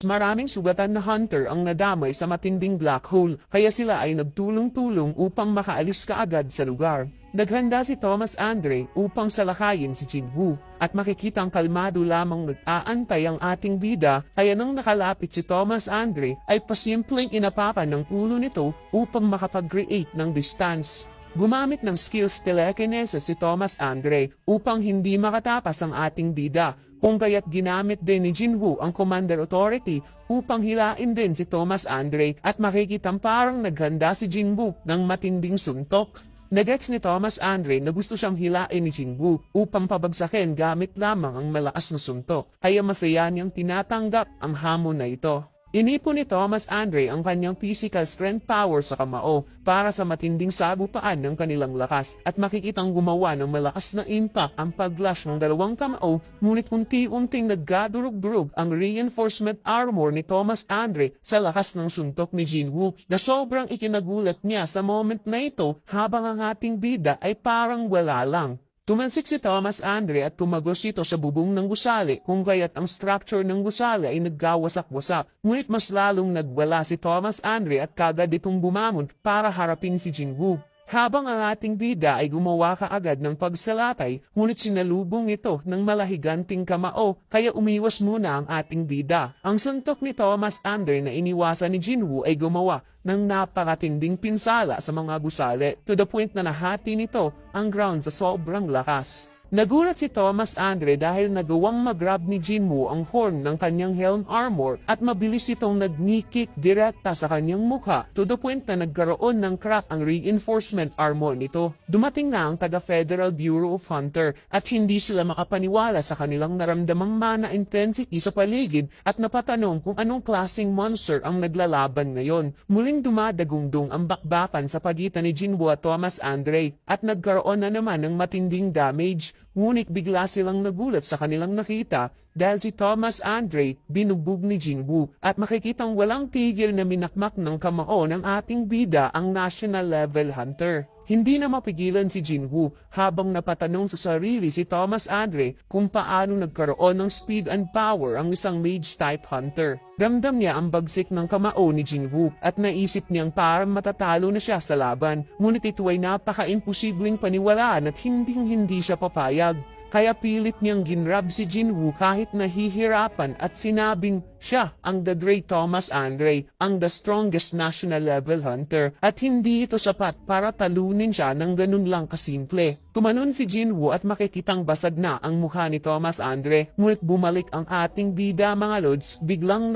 Maraming sugatan na hunter ang nadamay sa matinding black hole, kaya sila ay nagtulong-tulong upang makaalis kaagad sa lugar. Naghanda si Thomas Andre upang salakayin si Jinwoo, at makikitang kalmado lamang nag-aantay ang ating bida, kaya nang nakalapit si Thomas Andre ay pasimpleng inapakan ng ulo nito upang makapag-create ng distance. Gumamit ng skills telekinesis si Thomas Andre upang hindi makatapas ang ating bida, kung kaya't ginamit din ni Jinwoo ang Commander Authority upang hilain din si Thomas Andre, at makikitang parang naghanda si Jinwoo ng matinding suntok. Nagets ni Thomas Andre na gusto siyang hilain ni Jinwoo upang pabagsakin gamit lamang ang malakas na suntok, kaya masaya niyang tinatanggap ang hamon na ito. Inipon ni Thomas Andre ang kanyang physical strength power sa kamao para sa matinding sagupaan ng kanilang lakas, at makikitang gumawa ng malakas na impact ang paglash ng dalawang kamao, ngunit unti-unting nagkadurog-durog ang reinforcement armor ni Thomas Andre sa lakas ng suntok ni Jinwoo, na sobrang ikinagulat niya sa moment na ito, habang ang ating bida ay parang wala lang. Tumansik si Thomas Andre at tumagos ito sa bubong ng gusali, kung kaya't ang structure ng gusali ay nagkawasak-wasak. Ngunit mas lalong nagwala si Thomas Andre at kagad itong bumamon para harapin si Jinwoo. Habang ang ating bida ay gumawa kaagad ng pagsalatay, ngunit sinalubong ito ng malahiganting kamao, kaya umiwas muna ang ating bida. Ang suntok ni Thomas Andre na iniwasan ni Jinwoo ay gumawa ng napakatinding pinsala sa mga gusali, to the point na nahati nito ang ground sa sobrang lakas. Nagulat si Thomas Andre dahil nagawang mag-grab ni Jinwoo ang horn ng kanyang helm armor, at mabilis itong nag-knee-kick direkta sa kanyang mukha, to the point na nagkaroon ng crack ang reinforcement armor nito. Dumating na ang taga-Federal Bureau of Hunter, at hindi sila makapaniwala sa kanilang naramdamang mana intensity sa paligid, at napatanong kung anong klaseng monster ang naglalaban ngayon. Muling dumadagundong ang bakbakan sa pagitan ni Jinwoo at Thomas Andre, at nagkaroon na naman ng matinding damage. Ngunit bigla silang nagulat sa kanilang nakita, dahil si Thomas Andre binugbog ni Jinwoo, at makikitang walang tigil na minakmak ng kamao ng ating bida ang national level hunter. Hindi na mapigilan si Jinwoo, habang napatanong sa sarili si Thomas Andre kung paano nagkaroon ng speed and power ang isang mage-type hunter. Ramdam niya ang bagsik ng kamao ni Jinwoo, at naisip niyang parang matatalo na siya sa laban, ngunit ito ay napaka-imposibleng paniwalaan at hindi siya papayag. Kaya pilit niyang ginrab si Jinwoo kahit nahihirapan, at sinabing siya ang The Great Thomas Andre, ang the strongest national level hunter, at hindi ito sapat para talunin siya ng ganun lang kasimple. Tumanon si Jinwoo at makikitang basag na ang mukha ni Thomas Andre, ngunit bumalik ang ating bida mga lods, biglang